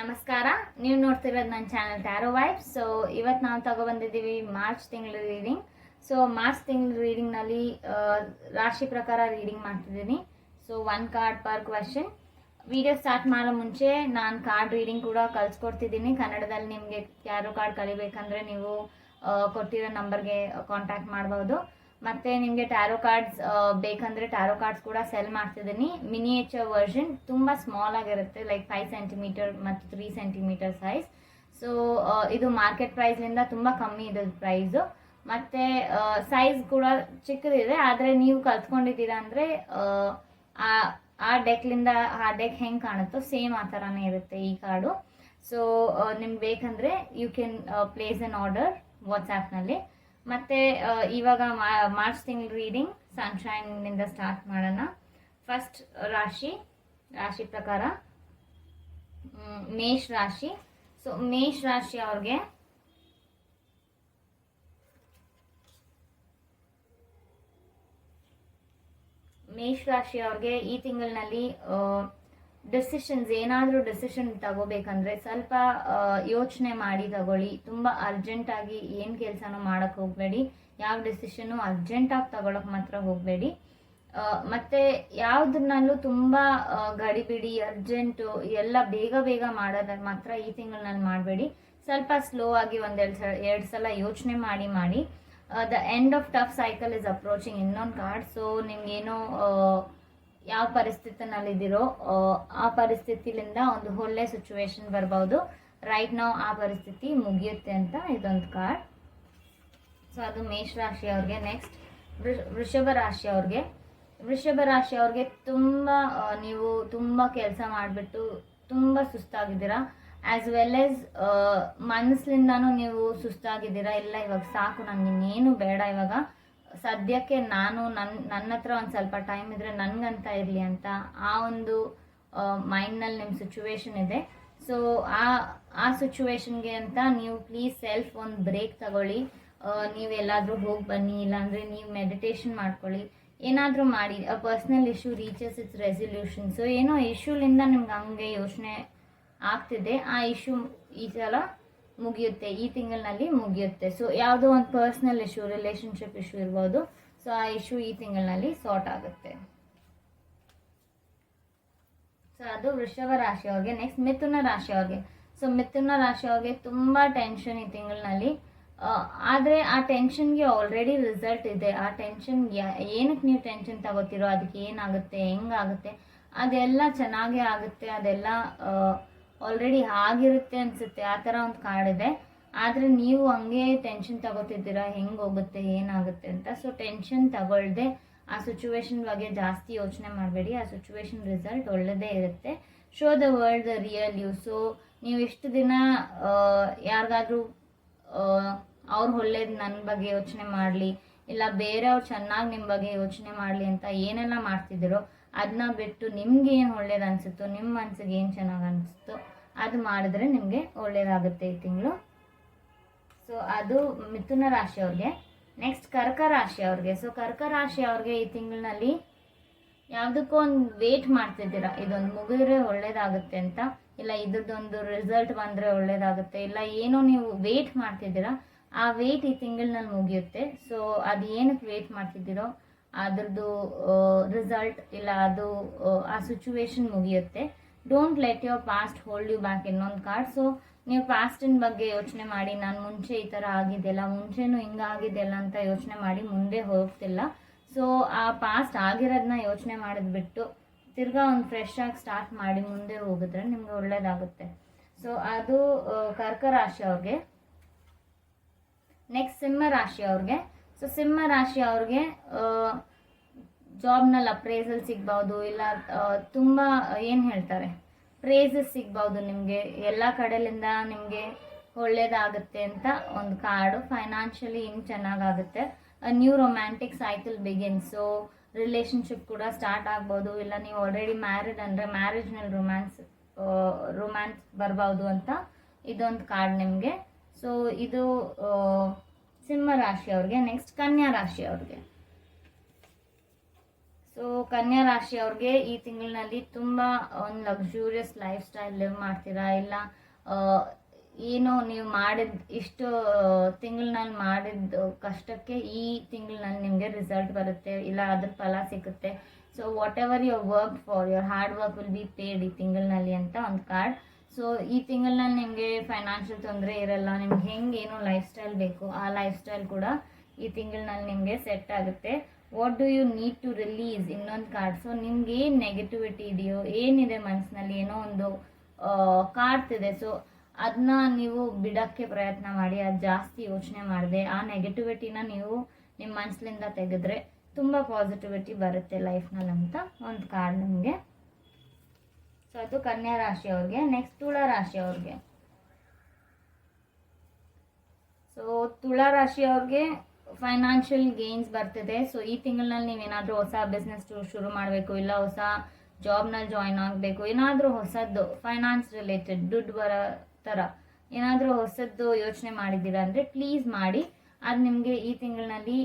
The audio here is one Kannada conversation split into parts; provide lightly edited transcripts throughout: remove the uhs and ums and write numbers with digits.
ನಮಸ್ಕಾರ. ನೀವು ನೋಡ್ತಿರೋದು ನನ್ನ ಚಾನಲ್ ಟ್ಯಾರೋ ವೈಬ್ಸ್. ಸೊ ಇವತ್ತು ನಾವು ತಗೊಬಂದಿದ್ದೀವಿ ಮಾರ್ಚ್ ತಿಂಗಳ ರೀಡಿಂಗ್. ಸೊ ಮಾರ್ಚ್ ತಿಂಗಳ ರೀಡಿಂಗ್ನಲ್ಲಿ ರಾಶಿ ಪ್ರಕಾರ ರೀಡಿಂಗ್ ಮಾಡ್ತಿದ್ದೀನಿ. So 1 card per question. Video start ಮಾಡೋ ಮುಂಚೆ ನಾನು ಕಾರ್ಡ್ ರೀಡಿಂಗ್ ಕೂಡ ಕಲಿಸ್ಕೊಡ್ತಿದ್ದೀನಿ ಕನ್ನಡದಲ್ಲಿ. ನಿಮಗೆ ಟ್ಯಾರೋ ಕಾರ್ಡ್ ಕಲಿಬೇಕಂದ್ರೆ ನೀವು ಕೊಟ್ಟಿರೋ ನಂಬರ್ಗೆ ಕಾಂಟ್ಯಾಕ್ಟ್ ಮಾಡ್ಬೋದು. ಮತ್ತು ನಿಮಗೆ ಟ್ಯಾರೋ ಕಾರ್ಡ್ಸ್ ಬೇಕಂದರೆ ಟ್ಯಾರೋ ಕಾರ್ಡ್ಸ್ ಕೂಡ ಸೆಲ್ ಮಾಡ್ತಿದ್ದೀನಿ. ಮಿನಿಯೇಚರ್ ವರ್ಷನ್ ತುಂಬ ಸ್ಮಾಲ್ ಆಗಿರುತ್ತೆ, ಲೈಕ್ 5 ಸೆಂಟಿಮೀಟರ್ ಮತ್ತು 3 ಸೆಂಟಿಮೀಟರ್ ಸೈಜ್. ಸೊ ಇದು ಮಾರ್ಕೆಟ್ ಪ್ರೈಸ್ಲಿಂದ ತುಂಬ ಕಮ್ಮಿ ಇದೆ ಪ್ರೈಸು. ಮತ್ತು ಸೈಜ್ ಕೂಡ ಚಿಕ್ಕದಿದೆ. ಆದರೆ ನೀವು ಕಲ್ತ್ಕೊಂಡಿದ್ದೀರಾ ಅಂದರೆ ಆ ಡೆಕ್ಲಿಂದ ಆ ಡೆಕ್ ಹೆಂಗೆ ಕಾಣುತ್ತೋ ಸೇಮ್ ಆ ಥರನೇ ಇರುತ್ತೆ ಈ ಕಾರ್ಡು. ಸೊ ನಿಮ್ಗೆ ಬೇಕಂದರೆ you can place an order ವಾಟ್ಸ್ಯಾಪ್ನಲ್ಲಿ. ಮತ್ತು ಇವಾಗ ಮಾರ್ಚ್ ತಿಂಗಳ ರೀಡಿಂಗ್ ಸನ್ಶೈನಿಂದ ಸ್ಟಾರ್ಟ್ ಮಾಡೋಣ. ಫಸ್ಟ್ ರಾಶಿ ಪ್ರಕಾರ ಮೇಷ್ ರಾಶಿ. ಸೊ ಮೇಷ್ ರಾಶಿ ಅವ್ರಿಗೆ ಈ ತಿಂಗಳಿನಲ್ಲಿ ಏನಾದರೂ ಡಿಸಿಷನ್ ತಗೋಬೇಕಂದ್ರೆ ಸ್ವಲ್ಪ ಯೋಚನೆ ಮಾಡಿ ತಗೊಳ್ಳಿ. ತುಂಬ ಅರ್ಜೆಂಟಾಗಿ ಏನು ಕೆಲಸನೂ ಮಾಡೋಕ್ಕೆ ಹೋಗಬೇಡಿ. ಯಾವ ಡಿಸಿಷನ್ನು ಅರ್ಜೆಂಟಾಗಿ ತಗೊಳಕ್ಕೆ ಮಾತ್ರ ಹೋಗಬೇಡಿ. ಮತ್ತು ಯಾವುದನ್ನಲ್ಲೂ ತುಂಬ ಗಡಿಬಿಡಿ ಅರ್ಜೆಂಟು ಎಲ್ಲ ಬೇಗ ಮಾಡೋದನ್ನು ಮಾತ್ರ ಈ ತಿಂಗಳಲ್ಲಿ ಮಾಡಬೇಡಿ. ಸ್ವಲ್ಪ ಸ್ಲೋ ಆಗಿ ಎರಡು ಸಲ ಯೋಚನೆ ಮಾಡಿ the end of tough cycle is approaching. ಇನ್ನೊಂದು ಕಾರ್ಡ್. ಸೊ ನಿಮ್ಗೇನೋ ಯಾವ ಪರಿಸ್ಥಿತಿನಲ್ಲಿದ್ದೀರೋ ಆ ಪರಿಸ್ಥಿತಿಲಿಂದ ಒಂದು ಒಳ್ಳೆ ಸಿಚುವೇಶನ್ ಬರ್ಬೋದು. ರೈಟ್ ನಾವು ಆ ಪರಿಸ್ಥಿತಿ ಮುಗಿಯುತ್ತೆ ಅಂತ ಇದೊಂದು ಕಾರ್ಡ್. ಸೊ ಅದು ಮೇಷ ರಾಶಿ ಅವ್ರಿಗೆ. ನೆಕ್ಸ್ಟ್ ವೃಷಭ ರಾಶಿ ಅವ್ರಿಗೆ ನೀವು ತುಂಬ ಕೆಲಸ ಮಾಡಿಬಿಟ್ಟು ತುಂಬ ಸುಸ್ತಾಗಿದ್ದೀರಾ. ಆ್ಯಸ್ ವೆಲ್ ಆಸ್ ಮನಸ್ಸಿಂದನೂ ನೀವು ಸುಸ್ತಾಗಿದ್ದೀರಾ. ಇಲ್ಲ ಇವಾಗ ಸಾಕು, ನನಗೆ ಇನ್ನೇನು ಬೇಡ, ಇವಾಗ ಸದ್ಯಕ್ಕೆ ನನ್ನ ಹತ್ರ ಒಂದು ಸ್ವಲ್ಪ ಟೈಮ್ ಇದ್ದರೆ ನನಗಂತ ಇರಲಿ ಅಂತ ಆ ಒಂದು ಮೈಂಡ್ನಲ್ಲಿ ನಿಮ್ಮ ಸಿಚುವೇಶನ್ ಇದೆ. ಸೊ ಆ ಸಿಚುವೇಶನ್ಗೆ ಅಂತ ನೀವು ಪ್ಲೀಸ್ ಸೆಲ್ಫ್ ಒಂದು ಬ್ರೇಕ್ ತಗೊಳ್ಳಿ. ನೀವೆಲ್ಲಾದರೂ ಹೋಗಿ ಬನ್ನಿ, ಇಲ್ಲಾಂದರೆ ನೀವು ಮೆಡಿಟೇಷನ್ ಮಾಡ್ಕೊಳ್ಳಿ, ಏನಾದರೂ ಮಾಡಿ. Personal issue reaches it's resolution. So ಏನೋ ಇಶ್ಯೂಲಿಂದ ನಿಮ್ಗೆ ಹಂಗೆ ಯೋಚನೆ ಆಗ್ತಿದೆ, ಆ ಇಶ್ಯೂ ಈ ಸಲ ಮುಗಿಯುತ್ತೆ, ಈ ತಿಂಗಳಿನಲ್ಲಿ ಮುಗಿಯುತ್ತೆ. ಸೊ ಯಾವುದೋ ಒಂದು ಪರ್ಸ್ನಲ್ ಇಶ್ಯೂ, ರಿಲೇಷನ್ಶಿಪ್ ಇಶ್ಯೂ ಇರ್ಬೋದು. ಸೊ ಆ ಇಶ್ಯೂ ಈ ತಿಂಗಳಿನಲ್ಲಿ ಸಾರ್ಟ್ ಆಗುತ್ತೆ. ಸೊ ಅದು ವೃಷಭ ರಾಶಿ ಅವ್ರಿಗೆ. ನೆಕ್ಸ್ಟ್ ಮಿಥುನ ರಾಶಿ ಅವ್ರಿಗೆ. ಸೊ ಮಿಥುನ ರಾಶಿ ಅವ್ರಿಗೆ ತುಂಬ ಟೆನ್ಷನ್ ಈ ತಿಂಗಳಿನಲ್ಲಿ. ಆದರೆ ಆ ಟೆನ್ಷನ್ಗೆ ಆಲ್ರೆಡಿ ರಿಸಲ್ಟ್ ಇದೆ. ಆ ಟೆನ್ಷನ್ ಏನಕ್ಕೆ ನೀವು ಟೆನ್ಷನ್ ತಗೋತೀರೋ ಅದಕ್ಕೆ ಏನಾಗುತ್ತೆ, ಹೆಂಗಾಗುತ್ತೆ, ಅದೆಲ್ಲ ಚೆನ್ನಾಗೇ ಆಗುತ್ತೆ. ಅದೆಲ್ಲ ಆಲ್ರೆಡಿ ಆಗಿರುತ್ತೆ ಅನಿಸುತ್ತೆ. ಆ ಥರ ಒಂದು ಕಾರ್ಡ್ ಇದೆ. ಆದರೆ ನೀವು ಹಂಗೆ ಟೆನ್ಷನ್ ತಗೋತಿದ್ದೀರಾ, ಹೆಂಗೆ ಹೋಗುತ್ತೆ, ಏನಾಗುತ್ತೆ ಅಂತ. ಸೊ ಟೆನ್ಷನ್ ತಗೊಳ್ದೆ ಆ ಸಿಚುವೇಶನ್ ಬಗ್ಗೆ ಜಾಸ್ತಿ ಯೋಚನೆ ಮಾಡಬೇಡಿ. ಆ ಸಿಚುವೇಶನ್ ರಿಸಲ್ಟ್ ಒಳ್ಳೆಯದೇ ಇರುತ್ತೆ. Show the world the real you. So ನೀವು ಎಷ್ಟು ದಿನ ಯಾರಿಗಾದ್ರೂ ಅವ್ರು ಒಳ್ಳೇದು ನನ್ನ ಬಗ್ಗೆ ಯೋಚನೆ ಮಾಡಲಿ, ಇಲ್ಲ ಬೇರೆಯವ್ರು ಚೆನ್ನಾಗಿ ನಿಮ್ಮ ಬಗ್ಗೆ ಯೋಚನೆ ಮಾಡಲಿ ಅಂತ ಏನೆಲ್ಲ ಮಾಡ್ತಿದ್ದೀರೋ ಅದನ್ನ ಬಿಟ್ಟು ನಿಮ್ಗೆ ಏನು ಒಳ್ಳೇದು ಅನಿಸುತ್ತೋ, ನಿಮ್ಮ ಮನಸ್ಸಿಗೆ ಏನು ಚೆನ್ನಾಗಿ ಅನಿಸುತ್ತೋ ಅದು ಮಾಡಿದ್ರೆ ನಿಮಗೆ ಒಳ್ಳೇದಾಗುತ್ತೆ ಈ ತಿಂಗಳು. ಸೊ ಅದು ಮಿಥುನ ರಾಶಿ ಅವ್ರಿಗೆ. ನೆಕ್ಸ್ಟ್ ಕರ್ಕ ರಾಶಿ ಅವ್ರಿಗೆ. ಸೊ ಕರ್ಕ ರಾಶಿ ಅವ್ರಿಗೆ ಈ ತಿಂಗಳಿನಲ್ಲಿ ಯಾವುದಕ್ಕೂ ಒಂದು ವೇಟ್ ಮಾಡ್ತಿದ್ದೀರಾ, ಇದೊಂದು ಮುಗಿದ್ರೆ ಒಳ್ಳೇದಾಗುತ್ತೆ ಅಂತ, ಇಲ್ಲ ಇದ್ರದ್ದೊಂದು ರಿಸಲ್ಟ್ ಬಂದರೆ ಒಳ್ಳೇದಾಗುತ್ತೆ, ಇಲ್ಲ ಏನೋ ನೀವು ವೇಟ್ ಮಾಡ್ತಿದ್ದೀರಾ, ಆ ವೇಟ್ ಈ ತಿಂಗಳಿನಲ್ಲಿ ಮುಗಿಯುತ್ತೆ. ಸೊ ಅದು ಏನಕ್ಕೆ ವೇಟ್ ಮಾಡ್ತಿದ್ದೀರೋ ಅದ್ರದ್ದು ರಿಸಲ್ಟ್ ಇಲ್ಲ ಅದು ಆ ಸಿಚುವೇಶನ್ ಮುಗಿಯುತ್ತೆ. Don't let your past hold you back. ಇನ್ನೊಂದು ಕಾರ್ಡ್. ಸೊ ನೀವು ಪಾಸ್ಟಿನ ಬಗ್ಗೆ ಯೋಚನೆ ಮಾಡಿ, ನಾನು ಮುಂಚೆ ಈ ಥರ ಆಗಿದೆಯಲ್ಲ, ಮುಂಚೆನೂ ಹಿಂಗಾಗಿದೆಯಲ್ಲ ಅಂತ ಯೋಚನೆ ಮಾಡಿ ಮುಂದೆ ಹೋಗ್ತಿಲ್ಲ. ಸೊ ಆ ಪಾಸ್ಟ್ ಆಗಿರೋದನ್ನ ಯೋಚನೆ ಮಾಡಿದ್ಬಿಟ್ಟು ತಿರ್ಗಾ ಒಂದು ಫ್ರೆಶ್ ಆಗಿ ಸ್ಟಾರ್ಟ್ ಮಾಡಿ ಮುಂದೆ ಹೋಗಿದ್ರೆ ನಿಮ್ಗೆ ಒಳ್ಳೇದಾಗುತ್ತೆ. ಸೊ ಅದು ಕರ್ಕ ರಾಶಿ ಅವ್ರಿಗೆ. ನೆಕ್ಸ್ಟ್ ಸಿಂಹ ರಾಶಿ ಅವ್ರಿಗೆ. ಸೊ ಸಿಂಹ ರಾಶಿ ಅವ್ರಿಗೆ ಜಾಬ್ನಲ್ಲಿ ಅಪ್ರೇಸಲ್ ಸಿಗ್ಬೋದು, ಇಲ್ಲ ತುಂಬ ಏನು ಹೇಳ್ತಾರೆ ಪ್ರೇಸಸ್ ಸಿಗ್ಬೋದು. ನಿಮಗೆ ಎಲ್ಲ ಕಡೆಯಿಂದ ನಿಮಗೆ ಒಳ್ಳೇದಾಗುತ್ತೆ ಅಂತ ಒಂದು ಕಾರ್ಡು. ಫೈನಾನ್ಷಿಯಲಿ ಇನ್ನು ಚೆನ್ನಾಗಾಗುತ್ತೆ. New romantic cycle begins. So relationship ಕೂಡ ಸ್ಟಾರ್ಟ್ ಆಗ್ಬೋದು, ಇಲ್ಲ ನೀವು ಆಲ್ರೆಡಿ ಮ್ಯಾರಿಡ್ ಅಂದರೆ ಮ್ಯಾರೇಜ್ನಲ್ಲಿ ರೊಮ್ಯಾನ್ಸ್ ಬರ್ಬೋದು ಅಂತ ಇದೊಂದು ಕಾರ್ಡ್ ನಿಮಗೆ. ಸೊ ಇದು ಸಿಂಹ ರಾಶಿ ಅವ್ರಿಗೆ. ನೆಕ್ಸ್ಟ್ ಕನ್ಯಾ ರಾಶಿ ಅವ್ರಿಗೆ. ಸೊ ಕನ್ಯಾ ರಾಶಿ ಅವ್ರಿಗೆ ಈ ತಿಂಗಳಿನಲ್ಲಿ ತುಂಬ ಒಂದು ಲಕ್ಸುರಿಯಸ್ ಲೈಫ್ ಸ್ಟೈಲ್ ಲಿವ್ ಮಾಡ್ತೀರಾ, ಇಲ್ಲ ಏನೋ ನೀವು ಮಾಡಿದ ಇಷ್ಟು ತಿಂಗಳಿನಲ್ಲಿ ಮಾಡಿದ ಕಷ್ಟಕ್ಕೆ ಈ ತಿಂಗಳಿನಲ್ಲಿ ನಿಮಗೆ ರಿಸಲ್ಟ್ ಬರುತ್ತೆ, ಇಲ್ಲ ಅದ್ರ ಫಲ ಸಿಗುತ್ತೆ. So what ever your work for your hard work will be paid ಈ ತಿಂಗಳಿನಲ್ಲಿ ಅಂತ ಒಂದು ಕಾರ್ಡ್. ಸೊ ಈ ತಿಂಗಳಿನಲ್ಲಿ ನಿಮಗೆ ಫೈನಾನ್ಷಿಯಲ್ ತೊಂದರೆ ಇರಲ್ಲ, ನಿಮ್ಗೆ ಹೆಂಗೆ ಏನೋ ಲೈಫ್ ಸ್ಟೈಲ್ ಬೇಕು ಆ ಲೈಫ್ ಸ್ಟೈಲ್ ಕೂಡ ಈ ತಿಂಗಳಿನಲ್ಲಿ ನಿಮಗೆ ಸೆಟ್ ಆಗುತ್ತೆ. What do you need to release ಇನ್ನೊಂದು ಕಾರ್ಡ್. ಸೊ ನಿಮ್ಗೆ ಏನು ನೆಗೆಟಿವಿಟಿ ಇದೆಯೋ, ಏನಿದೆ ಮನಸ್ಸಿನಲ್ಲಿ ಏನೋ ಒಂದು ಕಾಡ್ತಿದೆ, ಸೊ ಅದನ್ನ ನೀವು ಬಿಡೋಕ್ಕೆ ಪ್ರಯತ್ನ ಮಾಡಿ. ಅದು ಜಾಸ್ತಿ ಯೋಚನೆ ಮಾಡಿದೆ ಆ ನೆಗೆಟಿವಿಟಿನ ನೀವು ನಿಮ್ಮ ಮನಸ್ಸಿನಿಂದ ತೆಗೆದ್ರೆ ತುಂಬ ಪಾಸಿಟಿವಿಟಿ ಬರುತ್ತೆ ಲೈಫ್ನಲ್ಲಿ ಅಂತ ಒಂದು ಕಾರ್ಡ್ ನಿಮಗೆ. ಸೊ ಅದು ಕನ್ಯಾ ರಾಶಿ ಅವ್ರಿಗೆ. ನೆಕ್ಸ್ಟ್ ತುಳಾ ರಾಶಿ ಅವ್ರಿಗೆ. ಸೊ ತುಳಾ ರಾಶಿ ಅವ್ರಿಗೆ ಫೈನಾನ್ಷಿಯಲ್ ಗೇನ್ಸ್ ಬರ್ತಿದೆ. ಸೊ ಈ ತಿಂಗಳಲ್ಲಿ ನೀವೇನಾದರೂ ಹೊಸ ಬಿಸ್ನೆಸ್ ಶುರು ಮಾಡಬೇಕು, ಇಲ್ಲ ಹೊಸ ಜಾಬ್ನಲ್ಲಿ ಜಾಯ್ನ್ ಆಗಬೇಕು, ಏನಾದರೂ ಹೊಸದ್ದು ಫೈನಾನ್ಸ್ ರಿಲೇಟೆಡ್ ದುಡ್ಡು ಬರೋ ಥರ ಏನಾದರೂ ಹೊಸದ್ದು ಯೋಚನೆ ಮಾಡಿದ್ದೀರಾ ಅಂದರೆ ಪ್ಲೀಸ್ ಮಾಡಿ. ಅದು ನಿಮಗೆ ಈ ತಿಂಗಳಿನಲ್ಲಿ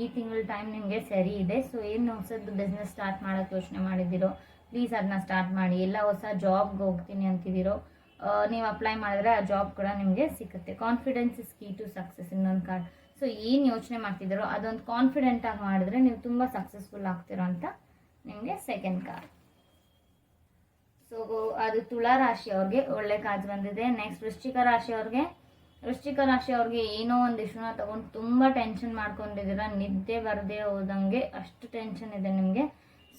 ಈ ತಿಂಗಳ ಟೈಮ್ ನಿಮಗೆ ಸರಿ ಇದೆ. ಸೊ ಏನು ಹೊಸದ್ದು ಬಿಸ್ನೆಸ್ ಸ್ಟಾರ್ಟ್ ಮಾಡೋಕ್ಕೆ ಯೋಚನೆ ಮಾಡಿದ್ದೀರೋ ಪ್ಲೀಸ್ ಅದನ್ನ ಸ್ಟಾರ್ಟ್ ಮಾಡಿ. ಎಲ್ಲ ಹೊಸ ಜಾಬ್ಗೆ ಹೋಗ್ತೀನಿ ಅಂತಿದ್ದೀರೋ ನೀವು ಅಪ್ಲೈ ಮಾಡಿದ್ರೆ ಆ ಜಾಬ್ ಕೂಡ ನಿಮಗೆ ಸಿಗುತ್ತೆ. Confidence is key to success ಇನ್ನೊಂದು ಕಾರ್ಡ್. ಸೊ ಏನು ಯೋಚನೆ ಮಾಡ್ತಿದ್ದೀರೋ ಅದೊಂದು ಕಾನ್ಫಿಡೆಂಟಾಗಿ ಮಾಡಿದ್ರೆ ನೀವು ತುಂಬ ಸಕ್ಸಸ್ಫುಲ್ ಆಗ್ತಿರೋ ಅಂತ ನಿಮಗೆ ಸೆಕೆಂಡ್ ಕಾರ್ಡ್. ಸೊ ಅದು ತುಳಾ ರಾಶಿ ಅವ್ರಿಗೆ ಒಳ್ಳೆ ಕಾರ್ಡ್ ಬಂದಿದೆ. ನೆಕ್ಸ್ಟ್ ವೃಶ್ಚಿಕ ರಾಶಿ ಅವ್ರಿಗೆ ಏನೋ ಒಂದು ಇಶ್ಯೂನ ತಗೊಂಡು ತುಂಬ ಟೆನ್ಷನ್ ಮಾಡ್ಕೊಂಡಿದ್ದೀರಾ, ನಿದ್ದೆ ಬರದೇ ಹೋದಂಗೆ ಅಷ್ಟು ಟೆನ್ಷನ್ ಇದೆ ನಿಮಗೆ.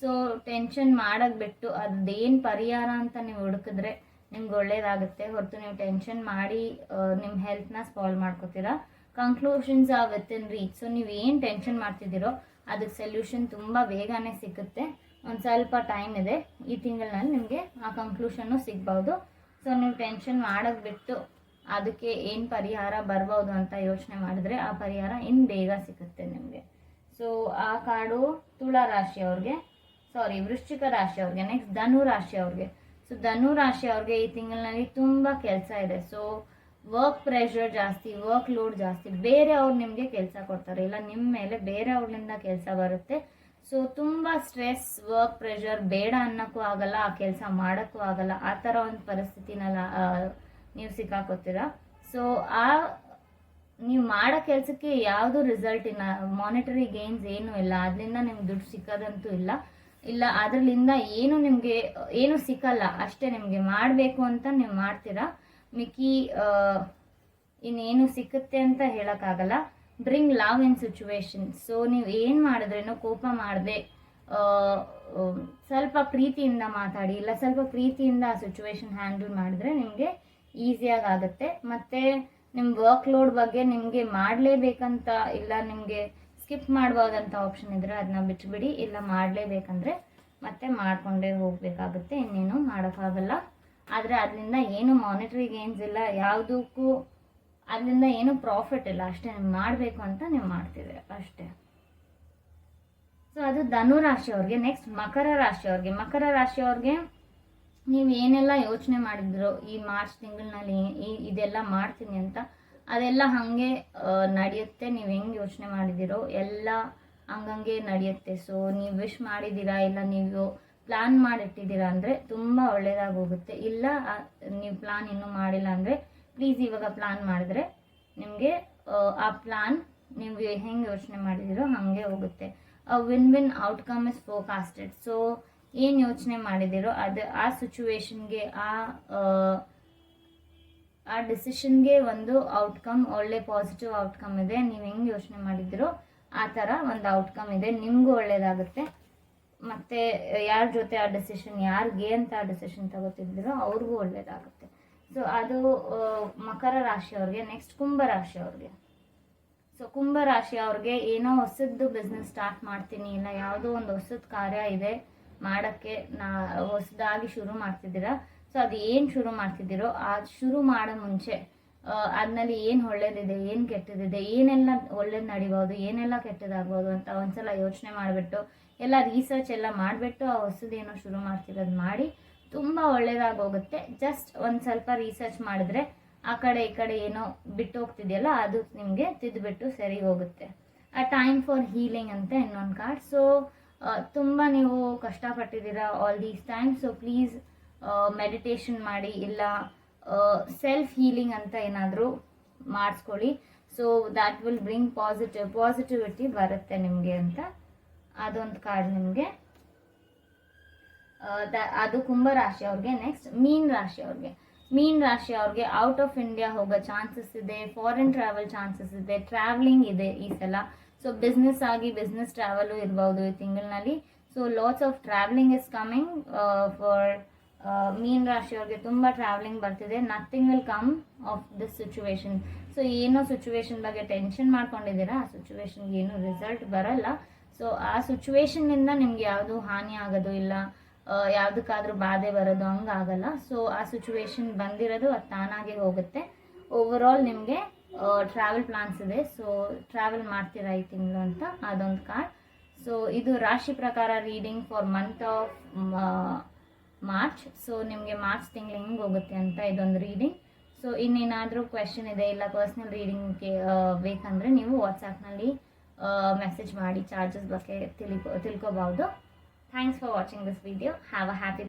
ಸೊ ಟೆನ್ಷನ್ ಮಾಡೋಕ್ಕೆ ಬಿಟ್ಟು ಅದೇನು ಪರಿಹಾರ ಅಂತ ನೀವು ಹುಡುಕಿದ್ರೆ ನಿಮ್ಗೆ ಒಳ್ಳೇದಾಗುತ್ತೆ ಹೊರತು ನೀವು ಟೆನ್ಷನ್ ಮಾಡಿ ನಿಮ್ಮ ಹೆಲ್ತ್ನ ಸ್ಪಾಯ್ಲ್ ಮಾಡ್ಕೋತೀರಾ. Conclusions are within reach. So ನೀವು ಏನು ಟೆನ್ಷನ್ ಮಾಡ್ತಿದ್ದೀರೋ ಅದಕ್ಕೆ ಸೊಲ್ಯೂಷನ್ ತುಂಬ ಬೇಗನೆ ಸಿಗುತ್ತೆ. ಒಂದು ಸ್ವಲ್ಪ ಟೈಮ್ ಇದೆ, ಈ ತಿಂಗಳಿನಲ್ಲಿ ನಿಮಗೆ ಆ ಕನ್ಕ್ಲೂಷನ್ನು ಸಿಗ್ಬೋದು. ಸೊ ನೀವು ಟೆನ್ಷನ್ ಮಾಡೋಕ್ಕೆ ಬಿಟ್ಟು ಅದಕ್ಕೆ ಏನು ಪರಿಹಾರ ಬರ್ಬೋದು ಅಂತ ಯೋಚನೆ ಮಾಡಿದ್ರೆ ಆ ಪರಿಹಾರ ಇನ್ನು ಬೇಗ ಸಿಗುತ್ತೆ ನಿಮಗೆ. ಸೊ ಆ ಕಾರ್ಡು ತುಳಾ ರಾಶಿ ಅವ್ರಿಗೆ, ವೃಶ್ಚಿಕ ರಾಶಿ ಅವ್ರಿಗೆ. ನೆಕ್ಸ್ಟ್ ಧನು ರಾಶಿ ಅವ್ರಿಗೆ. ಸೊ ಧನು ರಾಶಿ ಅವ್ರಿಗೆ ಈ ತಿಂಗಳಿನಲ್ಲಿ ತುಂಬ ಕೆಲಸ ಇದೆ. ಸೊ ವರ್ಕ್ ಪ್ರೆಷರ್ ಜಾಸ್ತಿ, ವರ್ಕ್ ಲೋಡ್ ಜಾಸ್ತಿ, ಬೇರೆಯವ್ರು ನಿಮಗೆ ಕೆಲಸ ಕೊಡ್ತಾರೆ, ಇಲ್ಲ ನಿಮ್ಮ ಮೇಲೆ ಬೇರೆಯವ್ರಿಂದ ಕೆಲಸ ಬರುತ್ತೆ. ಸೊ ತುಂಬ ಸ್ಟ್ರೆಸ್, ವರ್ಕ್ ಪ್ರೆಷರ್, ಬೇಡ ಅನ್ನೋಕ್ಕೂ ಆಗಲ್ಲ, ಆ ಕೆಲಸ ಮಾಡೋಕ್ಕೂ ಆಗಲ್ಲ, ಆ ಥರ ಒಂದು ಪರಿಸ್ಥಿತಿನೆಲ್ಲ ನೀವು ಸಿಕ್ಕಾಕೋತೀರ. ಸೊ ನೀವು ಮಾಡೋ ಕೆಲಸಕ್ಕೆ ಯಾವುದು ರಿಸಲ್ಟ್ ಇಲ್ಲ, ಮಾನಿಟರಿ ಗೇನ್ಸ್ ಏನೂ ಇಲ್ಲ, ಅದರಿಂದ ನಿಮ್ಗೆ ದುಡ್ಡು ಸಿಕ್ಕೋದಂತೂ ಇಲ್ಲ ಅದರಲ್ಲಿಂದ ಏನು ಸಿಕ್ಕಲ್ಲ ಅಷ್ಟೇ. ನಿಮಗೆ ಮಾಡಬೇಕು ಅಂತ ನೀವು ಮಾಡ್ತೀರಾ, ಮಿಕ್ಕಿ ಇನ್ನೇನು ಸಿಕ್ಕುತ್ತೆ ಅಂತ ಹೇಳೋಕ್ಕಾಗಲ್ಲ. Bring love in situation. So ನೀವು ಏನು ಮಾಡಿದ್ರೇನೋ ಕೋಪ ಮಾಡದೆ ಸ್ವಲ್ಪ ಪ್ರೀತಿಯಿಂದ ಮಾತಾಡಿ, ಇಲ್ಲ ಸ್ವಲ್ಪ ಪ್ರೀತಿಯಿಂದ ಆ ಸಿಚುವೇಶನ್ ಹ್ಯಾಂಡಲ್ ಮಾಡಿದ್ರೆ ನಿಮಗೆ ಈಸಿಯಾಗಿ ಆಗುತ್ತೆ. ಮತ್ತು ನಿಮ್ಮ ವರ್ಕ್ ಲೋಡ್ ಬಗ್ಗೆ ನಿಮಗೆ ಮಾಡಲೇಬೇಕಂತ ಇಲ್ಲ, ನಿಮಗೆ ಸ್ಕಿಪ್ ಮಾಡ್ಬೋದಂಥ ಆಪ್ಷನ್ ಇದ್ದರೆ ಅದನ್ನ ಬಿಟ್ಬಿಡಿ, ಇಲ್ಲ ಮಾಡಲೇಬೇಕಂದ್ರೆ ಮತ್ತೆ ಮಾಡಿಕೊಂಡೇ ಹೋಗಬೇಕಾಗುತ್ತೆ, ಇನ್ನೇನು ಮಾಡೋಕ್ಕಾಗಲ್ಲ. ಆದರೆ ಅದರಿಂದ ಏನು ಮಾನಿಟರಿ ಗೇನ್ಸ್ ಇಲ್ಲ, ಯಾವುದಕ್ಕೂ ಅದರಿಂದ ಏನು ಪ್ರಾಫಿಟ್ ಇಲ್ಲ, ಅಷ್ಟೇ. ನೀವು ಮಾಡಬೇಕು ಅಂತ ನೀವು ಮಾಡ್ತಿದ್ದೀರ ಅಷ್ಟೇ. ಸೊ ಅದು ಧನು ರಾಶಿ ಅವ್ರಿಗೆ. ನೆಕ್ಸ್ಟ್ ಮಕರ ರಾಶಿ ಅವ್ರಿಗೆ ನೀವು ಏನೆಲ್ಲ ಯೋಚನೆ ಮಾಡಿದ್ರು ಈ ಮಾರ್ಚ್ ತಿಂಗಳಿನಲ್ಲಿ ಇದೆಲ್ಲ ಮಾಡ್ತೀನಿ ಅಂತ, ಅದೆಲ್ಲ ಹಾಗೆ ನಡೆಯುತ್ತೆ. ನೀವು ಹೆಂಗೆ ಯೋಚನೆ ಮಾಡಿದ್ದೀರೋ ಎಲ್ಲ ಹಂಗಂಗೆ ನಡೆಯುತ್ತೆ. ಸೊ ನೀವು ವಿಶ್ ಮಾಡಿದ್ದೀರಾ, ಇಲ್ಲ ನೀವು ಪ್ಲಾನ್ ಮಾಡಿಟ್ಟಿದ್ದೀರಾ ಅಂದರೆ ತುಂಬ ಒಳ್ಳೆಯದಾಗಿ ಹೋಗುತ್ತೆ. ಇಲ್ಲ ನೀವು ಪ್ಲಾನ್ ಇನ್ನೂ ಮಾಡಿಲ್ಲ ಅಂದರೆ ಪ್ಲೀಸ್ ಇವಾಗ ಪ್ಲಾನ್ ಮಾಡಿದ್ರೆ ನಿಮಗೆ ಆ ಪ್ಲಾನ್ ನೀವು ಹೆಂಗೆ ಯೋಚನೆ ಮಾಡಿದ್ದೀರೋ ಹಾಗೆ ಹೋಗುತ್ತೆ. Win outcome is forecasted. So ಏನು ಯೋಚನೆ ಮಾಡಿದ್ದೀರೋ ಅದು ಆ ಸಿಚುವೇಶನ್ಗೆ, ಆ ಡಿಸಿಷನ್ಗೆ ಒಂದು ಔಟ್ಕಮ್, ಒಳ್ಳೆ ಪಾಸಿಟಿವ್ ಔಟ್ಕಮ್ ಇದೆ. ನೀವು ಹೆಂಗೆ ಯೋಚನೆ ಮಾಡಿದ್ದೀರೋ ಆ ಥರ ಒಂದು ಔಟ್ಕಮ್ ಇದೆ, ನಿಮಗೂ ಒಳ್ಳೆಯದಾಗುತ್ತೆ. ಮತ್ತು ಯಾರ ಜೊತೆ ಆ ಡಿಸಿಷನ್, ಯಾರಿಗೆ ಅಂತ ಆ ಡಿಸಿಷನ್ ತಗೋತಿದ್ದೀರೋ ಅವ್ರಿಗೂ ಒಳ್ಳೆಯದಾಗುತ್ತೆ. ಸೊ ಅದು ಮಕರ ರಾಶಿ ಅವ್ರಿಗೆ. ನೆಕ್ಸ್ಟ್ ಕುಂಭ ರಾಶಿ ಅವ್ರಿಗೆ. ಸೊ ಕುಂಭ ರಾಶಿ ಅವ್ರಿಗೆ ಏನೋ ಹೊಸದ್ದು ಬಿಸ್ನೆಸ್ ಸ್ಟಾರ್ಟ್ ಮಾಡ್ತೀನಿ, ಇಲ್ಲ ಯಾವುದೋ ಒಂದು ಹೊಸದು ಕಾರ್ಯ ಇದೆ ಮಾಡೋಕ್ಕೆ, ಹೊಸದಾಗಿ ಶುರು ಮಾಡ್ತಿದ್ದೀರಾ. ಸೊ ಅದು ಏನು ಶುರು ಮಾಡ್ತಿದ್ದೀರೋ ಆ ಶುರು ಮಾಡೋ ಮುಂಚೆ ಅದ್ರಲ್ಲಿ ಏನು ಒಳ್ಳೇದಿದೆ, ಏನು ಕೆಟ್ಟದಿದೆ, ಏನೆಲ್ಲ ಒಳ್ಳೇದು ನಡಿಬೋದು, ಏನೆಲ್ಲ ಕೆಟ್ಟದಾಗ್ಬೋದು ಅಂತ ಒಂದ್ಸಲ ಯೋಚನೆ ಮಾಡಿಬಿಟ್ಟು ಎಲ್ಲ ರಿಸರ್ಚ್ ಎಲ್ಲ ಮಾಡಿಬಿಟ್ಟು ಆ ಹೊಸದೇನೋ ಶುರು ಮಾಡ್ತಿರೋದು ಮಾಡಿ, ತುಂಬ ಒಳ್ಳೇದಾಗಿ ಹೋಗುತ್ತೆ. ಜಸ್ಟ್ ಒಂದು ಸ್ವಲ್ಪ ರಿಸರ್ಚ್ ಮಾಡಿದ್ರೆ ಆ ಕಡೆ ಈ ಕಡೆ ಏನೋ ಬಿಟ್ಟು ಹೋಗ್ತಿದೆಯಲ್ಲ ಅದು ನಿಮಗೆ ತಿದ್ದುಬಿಟ್ಟು ಸರಿ ಹೋಗುತ್ತೆ. ಆ ಟೈಮ್ ಫಾರ್ ಹೀಲಿಂಗ್ ಅಂತ ಇನ್ನೊಂದು ಕಾರ್ಡ್. ಸೊ ತುಂಬ ನೀವು ಕಷ್ಟಪಟ್ಟಿದ್ದೀರಾ all these time. So please meditation ಮಾಡಿ, ಇಲ್ಲ ಸೆಲ್ಫ್ ಹೀಲಿಂಗ್ ಅಂತ ಏನಾದರೂ ಮಾಡಿಸ್ಕೊಳ್ಳಿ. So that will bring positivity ಬರುತ್ತೆ ನಿಮಗೆ ಅಂತ. ಅದೊಂದು ಕಾರ್ಡ್ ನಿಮಗೆ. ಅದು ಕುಂಭ ರಾಶಿ ಅವ್ರಿಗೆ. ನೆಕ್ಸ್ಟ್ ಮೀನ್ ರಾಶಿ ಅವ್ರಿಗೆ. ಮೀನ್ ರಾಶಿ ಅವ್ರಿಗೆ ಔಟ್ ಆಫ್ ಇಂಡಿಯಾ ಹೋಗೋ ಚಾನ್ಸಸ್ ಇದೆ, ಫಾರಿನ್ ಟ್ರಾವೆಲ್ ಚಾನ್ಸಸ್ ಇದೆ, ಟ್ರಾವೆಲಿಂಗ್ ಇದೆ ಈ ಸಲ. ಸೊ ಬಿಸ್ನೆಸ್ ಆಗಿ ಬಿಸ್ನೆಸ್ ಟ್ರಾವೆಲು ಇರ್ಬೋದು ಈ ತಿಂಗಳಿನಲ್ಲಿ. So lots of travelling is coming for ಮೀನ್ ರಾಶಿ ಅವ್ರಿಗೆ. ತುಂಬ ಟ್ರಾವೆಲಿಂಗ್ ಬರ್ತಿದೆ. Nothing will come of this situation. So ಏನೋ ಸಿಚುವೇಶನ್ ಬಗ್ಗೆ ಟೆನ್ಷನ್ ಮಾಡ್ಕೊಂಡಿದ್ದೀರಾ, ಆ ಸಿಚುವೇಶನ್ಗೆ ಏನು ರಿಸಲ್ಟ್ ಬರಲ್ಲ. ಸೊ ಆ ಸಿಚುವೇಶನ್ನಿಂದ ನಿಮ್ಗೆ ಯಾವುದು ಹಾನಿ ಆಗೋದು ಇಲ್ಲ, ಯಾವುದಕ್ಕಾದ್ರೂ ಬಾಧೆ ಬರೋದು ಹಂಗಾಗಲ್ಲ. ಸೊ ಆ ಸಿಚುವೇಶನ್ ಬಂದಿರೋದು ಅದು ತಾನಾಗೆ ಹೋಗುತ್ತೆ. ಓವರ್ ಆಲ್ ನಿಮಗೆ ಟ್ರಾವೆಲ್ ಪ್ಲಾನ್ಸ್ ಇದೆ. ಸೊ ಟ್ರಾವೆಲ್ ಮಾಡ್ತೀರಾ ಈ ತಿಂಗಳು ಅಂತ ಅದೊಂದು ಕಾರ್ಡ್. ಸೊ ಇದು ರಾಶಿ ಪ್ರಕಾರ reading for month of March. So ನಿಮಗೆ ಮಾರ್ಚ್ ತಿಂಗಳು ಹೆಂಗೆ ಹೋಗುತ್ತೆ ಅಂತ ಇದೊಂದು ರೀಡಿಂಗ್. ಸೊ ಇನ್ನೇನಾದರೂ ಕ್ವೆಶನ್ ಇದೆ, ಇಲ್ಲ ಪರ್ಸ್ನಲ್ ರೀಡಿಂಗ್ಗೆ ಬೇಕಂದರೆ ನೀವು ವಾಟ್ಸಾಪ್ನಲ್ಲಿ ಮೆಸೇಜ್ ಮಾಡಿ ಚಾರ್ಜಸ್ ಬಗ್ಗೆ ತಿಳ್ಕೊಬಹುದು. Thanks for watching this video. Have a happy